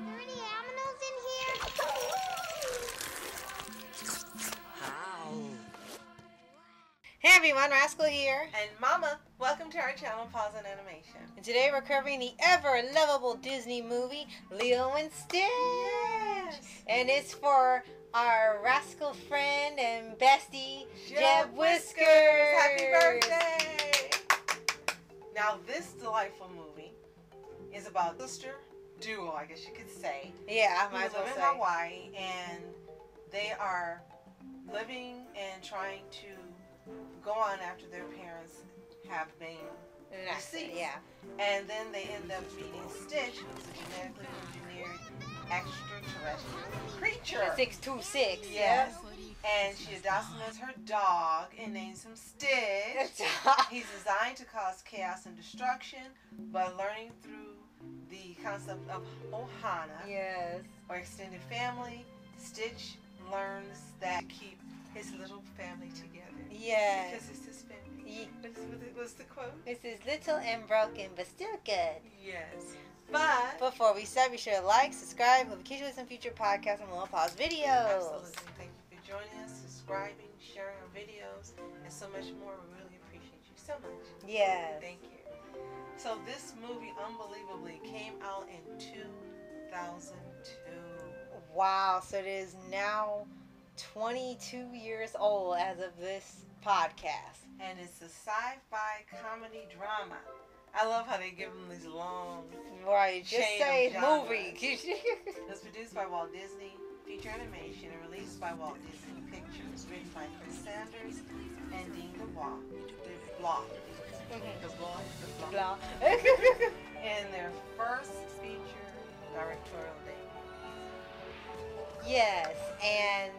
there any aminals in here? Hey everyone, Rascal here. And Mama, welcome to our channel, Paws On Animation. And today we're covering the ever-lovable Disney movie, Lilo and Stitch. Yes. And it's for our rascal friend and bestie, Jeb Whiskers. Happy birthday! Now, this delightful movie is about a sister duo, I guess you could say. Yeah, I might as who well live say. in Hawaii, and they are living and trying to go on after their parents have been deceased. Yeah. And then they end up meeting Stitch, who's a genetically engineered extraterrestrial creature. 626. Yes. And she adopts him as her dog and names him Stitch. He's designed to cause chaos and destruction, but learning through the concept of Ohana, Yes. or extended family, Stitch learns that to keep his little family together. Yes. Because it's his family. Yeah. What's the quote? This is little and broken, but still good. Yes. But Before we start, be sure to like, subscribe, notifications on future podcasts and Little Paws videos. absolutely. Thank you for joining us, subscribing, sharing our videos, and so much more. We really appreciate you so much. Yes. Thank you. So this movie, unbelievably, came out in 2002. Wow, so it is now 22 years old as of this podcast. And it's a sci-fi comedy drama. I love how they give them these long... Right, just Chain say of genres. movie. It was produced by Walt Disney, feature animation, and released by Walt Disney Pictures, written by Chris Sanders and Dean DeBlois. Blah. In their first feature directorial debut. Yes, and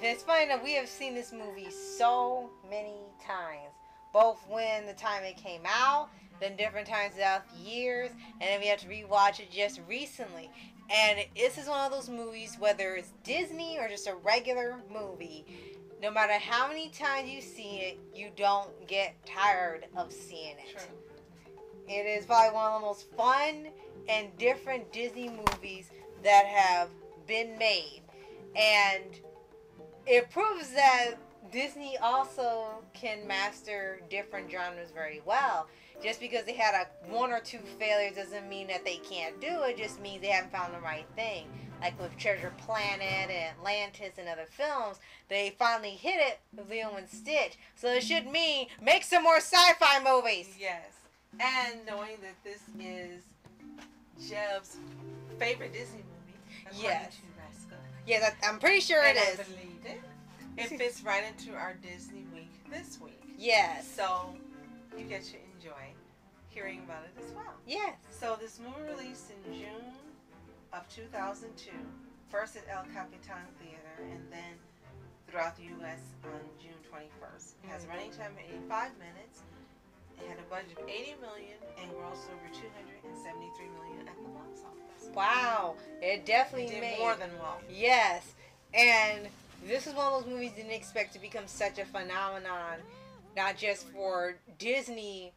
it's funny that we have seen this movie so many times, both when the time it came out, then different times throughout the years, and then we have to rewatch it just recently. And this is one of those movies, whether it's Disney or just a regular movie, no matter how many times you see it, you don't get tired of seeing it. True. It is probably one of the most fun and different Disney movies that have been made. And it proves that Disney also can master different genres very well. Just because they had one or two failures doesn't mean that they can't do it. It just means they haven't found the right thing. Like with Treasure Planet and Atlantis and other films, they finally hit it with Lilo and Stitch. So it should mean make some more sci-fi movies. Yes. And knowing that this is Jeb's favorite Disney movie, according Yes. to Rascal. Yes, I'm pretty sure it And is. I believed it. It fits right into our Disney week this week. Yes. So you get to enjoy hearing about it as well. Yes. So this movie released in June of 2002, first at El Capitan Theater, and then throughout the U.S. on June 21st. It has a running time of 85 minutes. It had a budget of $80 million and grossed over $273 million at the box office. Wow. It definitely It did made more than well. Yes. And this is one of those movies didn't expect to become such a phenomenon, not just for Disney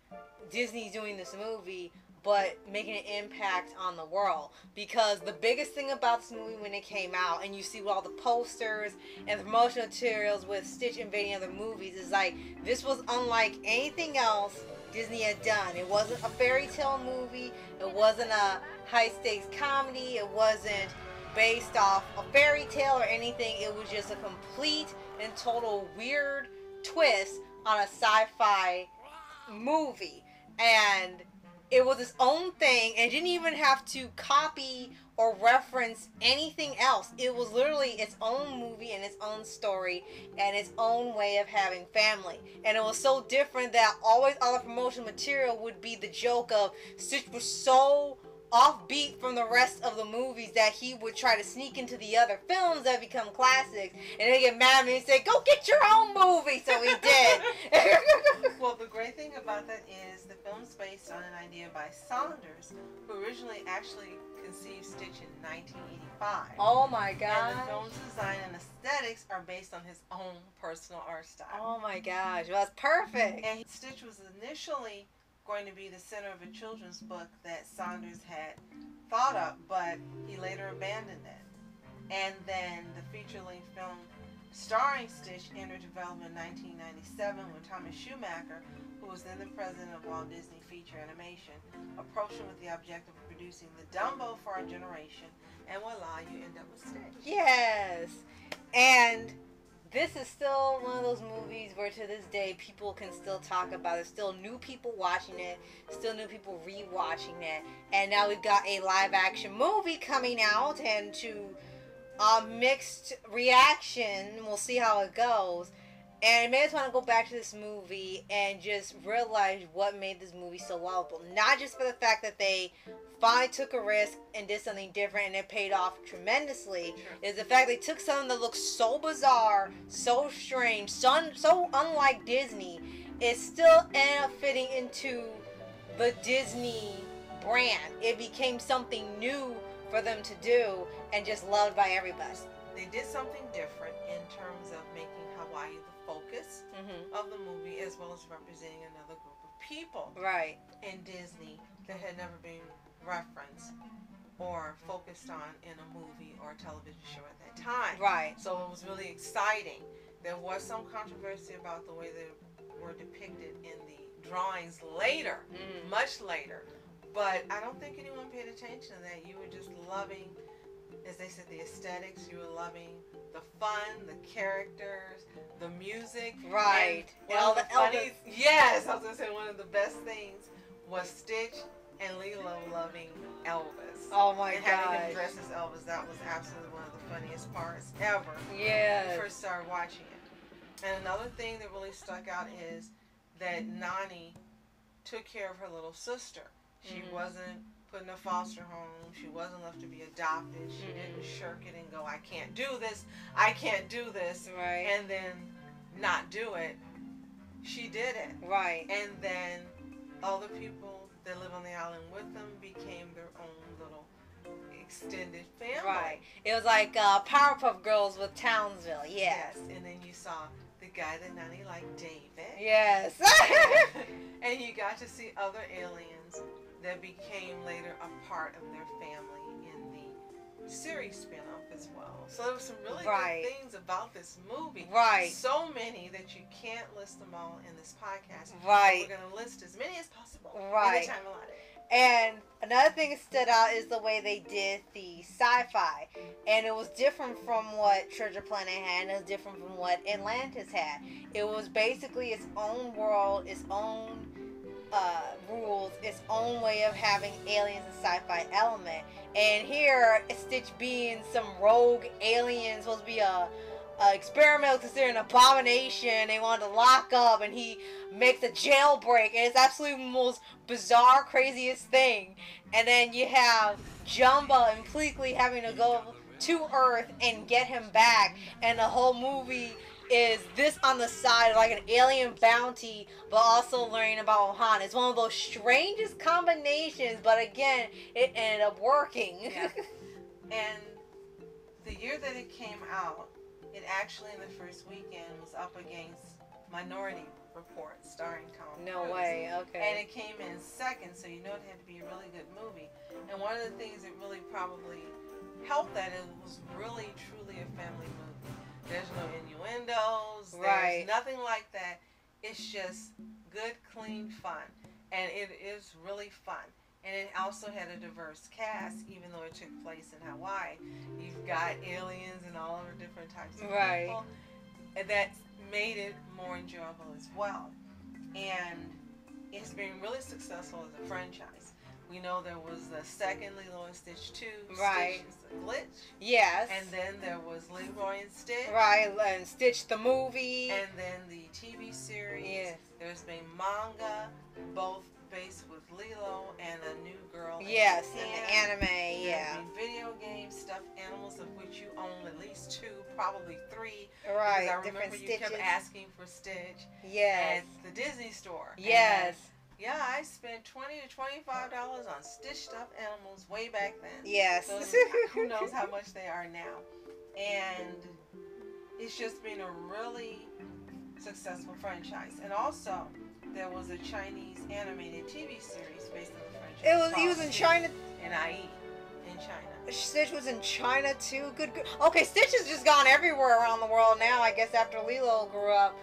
doing this movie, but making an impact on the world. Because the biggest thing about this movie when it came out, and you see all the posters and the promotional materials with Stitch invading other movies, is like, this was unlike anything else Disney had done. It wasn't a fairy tale movie, it wasn't a high stakes comedy, it wasn't based off a fairy tale or anything. It was just a complete and total weird twist on a sci-fi movie. And it was its own thing, and it didn't even have to copy or reference anything else. It was literally its own movie and its own story and its own way of having family. And it was so different that always all the promotional material would be the joke of Stitch was so offbeat from the rest of the movies that he would try to sneak into the other films that become classics, and they get mad at me and say, go get your own movie. So he did. Well, the great thing about that is the film's based on an idea by Saunders, who originally actually conceived Stitch in 1985. Oh my god. And the film's design and aesthetics are based on his own personal art style. Oh my gosh, well, that's perfect. And Stitch was initially going to be the center of a children's book that Saunders had thought up, but he later abandoned it. And then the feature-length film starring Stitch entered development in 1997 when Thomas Schumacher, who was then the president of Walt Disney Feature Animation, approached him with the objective of producing the Dumbo for our generation, and voila, you end up with Stitch. Yes. And this is still one of those movies where to this day people can still talk about it. Still new people watching it. Still new people rewatching it. And now we've got a live action movie coming out, and to mixed reaction. We'll see how it goes. And it made us want to go back to this movie and just realize what made this movie so lovable. Not just for the fact that they finally took a risk and did something different and it paid off tremendously. Is the fact they took something that looks so bizarre, so strange, so unlike Disney. It still ended up fitting into the Disney brand. It became something new for them to do and just loved by everybody. They did something different in terms of making Hawaii the focus of the movie, as well as representing another group of people in Disney that had never been referenced or focused on in a movie or a television show at that time. So it was really exciting. There was some controversy about the way they were depicted in the drawings later, much later. But I don't think anyone paid attention to that. You were just loving, as they said, the aesthetics. You were loving the fun, the characters, the music. And all the funny. Yes, I was going to say one of the best things was Stitch and Lilo loving Elvis. Oh my and gosh. having him dress as Elvis. That was absolutely one of the funniest parts ever. Yes. When we first started watching it. And another thing that really stuck out is that Nani took care of her little sister. She wasn't put in a foster home. She wasn't left to be adopted. She didn't shirk it and go, I can't do this. I can't do this. And then not do it. She did it. And then other people that live on the island with them became their own little extended family. It was like Powerpuff Girls with Townsville. Yes. And then you saw the guy that Nani liked, David. Yes. And you got to see other aliens that became later a part of their family in the series spin-off as well. So there were some really good things about this movie. So many that you can't list them all in this podcast. We're going to list as many as possible in the time allotted. And another thing that stood out is the way they did the sci-fi. And it was different from what Treasure Planet had, and it was different from what Atlantis had. It was basically its own world, its own rules, its own way of having aliens and sci-fi element. And here, Stitch being some rogue alien, supposed to be a experiment considered an abomination. They wanted to lock up, and he makes a jailbreak, and it's absolutely the most bizarre, craziest thing. And then you have Jumbo and Pleakley having to go to Earth and get him back, and the whole movie is this on the side, like an alien bounty, but also learning about Ohana. It's one of those strangest combinations, but again, it ended up working. And the year that it came out, it actually in the first weekend was up against Minority Report starring Tom Cruise. No way, okay. And it came in second, so you know it had to be a really good movie. And one of the things that really probably helped that, it was really truly a family movie. There's no innuendos. There's nothing like that. It's just good, clean fun. And it is really fun. And it also had a diverse cast, even though it took place in Hawaii. You've got aliens and all of the different types of people. And that made it more enjoyable as well. And it's been really successful as a franchise. We know there was the second Lilo and Stitch 2, Stitch is the Glitch. Yes. And then there was Leroy and Stitch. And Stitch the movie. And then the TV series. Yes. There's been manga, both based with Lilo and a new girl. Yes, in the anime, There's been video games, stuffed animals, of which you own at least 2, probably 3. Because I remember you kept asking for Stitch. Yes. At the Disney store. Yes. And yeah, I spent $20 to $25 on Stitch stuffed animals way back then. Yes. So who knows how much they are now. And it's just been a really successful franchise. And also, there was a Chinese animated TV series based on the franchise. He was in China. In IE, in China. Stitch was in China too. Good. Okay, Stitch has just gone everywhere around the world now. I guess after Lilo grew up.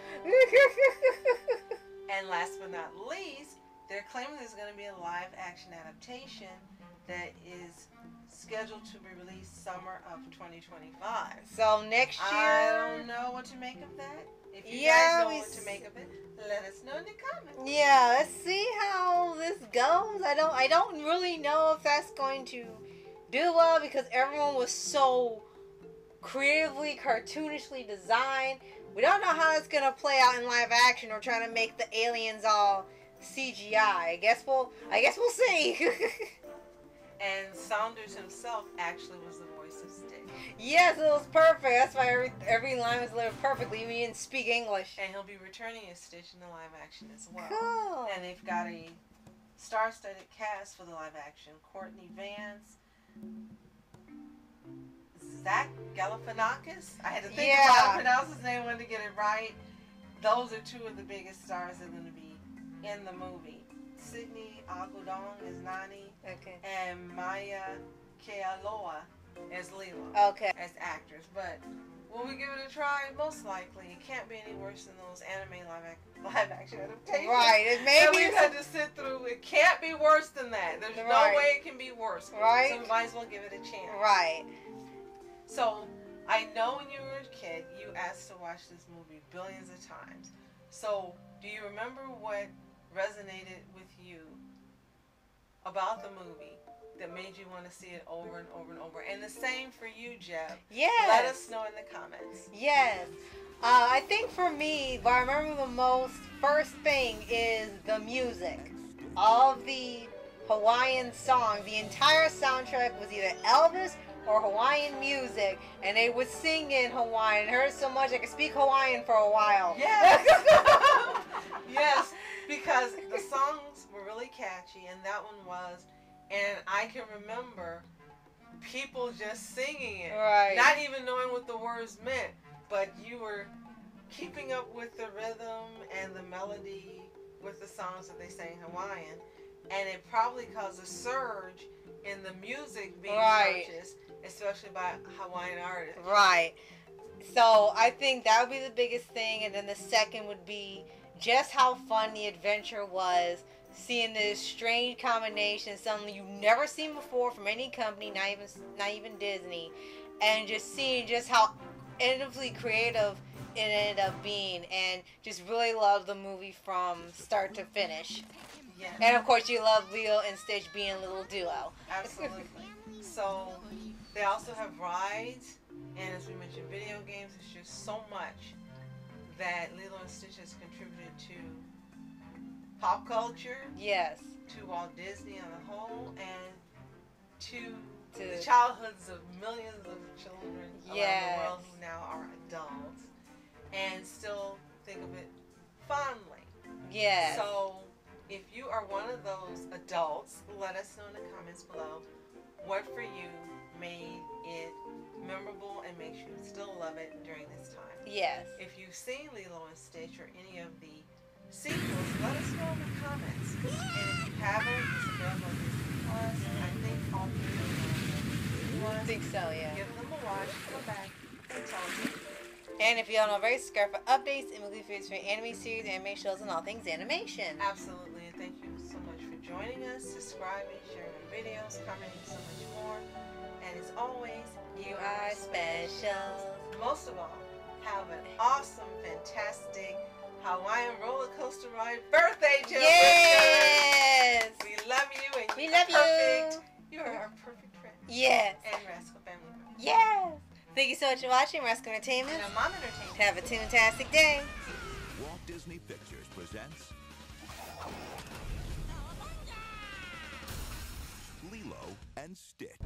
And last but not least, they're claiming there's going to be a live action adaptation that is scheduled to be released summer of 2025. So next year. I don't know what to make of that. If you guys know what to make of it, let us know in the comments. Yeah, let's see how this goes. I don't really know if that's going to do well because everyone was so creatively, cartoonishly designed. We don't know how it's gonna play out in live action. We're trying to make the aliens all CGI. I guess we'll see. And Saunders himself actually was the voice of Stitch. Yes, it was perfect. That's why every line was delivered perfectly. Even he didn't speak English. And he'll be returning as Stitch in the live action as well. Cool. And they've got a star-studded cast for the live action. Courtney Vance, Zach Galifianakis. I had to think about how to pronounce his name, wanted to get it right. Those are two of the biggest stars that are going to be in the movie. Sydney Agudong as Nani. Okay. And Maya Kealoha as Lilo. Okay. As actors. But will we give it a try? Most likely. It can't be any worse than those anime live action adaptations. Right. It may that be. We've had to sit through. It can't be worse than that. There's no way it can be worse. Right. So we might as well give it a chance. Right. So I know when you were a kid, you asked to watch this movie billions of times. So do you remember what resonated with you about the movie that made you want to see it over and over and over? And the same for you, Jeb. Yes. Let us know in the comments. Yes. I think for me, what I remember the most, first thing is the music. All of the Hawaiian songs, the entire soundtrack was either Elvis or Hawaiian music, and they would sing in Hawaiian. I heard so much I could speak Hawaiian for a while. Yes. Yes, because the songs were really catchy, and that one was, and I can remember people just singing it, right? Not even knowing what the words meant, but you were keeping up with the rhythm and the melody with the songs that they sang Hawaiian, and it probably caused a surge in the music being purchased, especially by Hawaiian artists. Right. So I think that would be the biggest thing, and then the second would be just how fun the adventure was, seeing this strange combination, something you've never seen before from any company, not even Disney, and just seeing just how endlessly creative it ended up being, and just really love the movie from start to finish. Yes. And of course you love Lilo and Stitch being a little duo. Absolutely. So they also have rides, and as we mentioned, video games. It's just so much that Lilo and Stitch has contributed to pop culture. Yes. To Walt Disney on the whole, and to the childhoods of millions of children around the world who now are adults and still think of it fondly. Yes. So if you are one of those adults, let us know in the comments below what for you made it memorable and makes you still love it during this time. Yes. If you've seen Lilo and Stitch or any of the sequels, let us know in the comments. And if you haven't, it's available on Disney Plus. I think all three of them. I think so, yeah. Give them a watch, come back, and tell us. And if you don't know, very subscribe for updates and movie reviews for anime series, anime shows, and all things animation. Absolutely, and thank you so much for joining us, subscribing, sharing our videos, commenting so much more. And as always, you are special. Most of all, have an awesome, fantastic Hawaiian roller coaster ride birthday, Jill. Yes! We love you, and we love perfect. You are our perfect friend. Yes. And Rascal family member. Yes. Thank you so much for watching Rascal Entertainment. And Mom Entertainment. Have a toontastic day. Walt Disney Pictures presents Lilo and Stitch.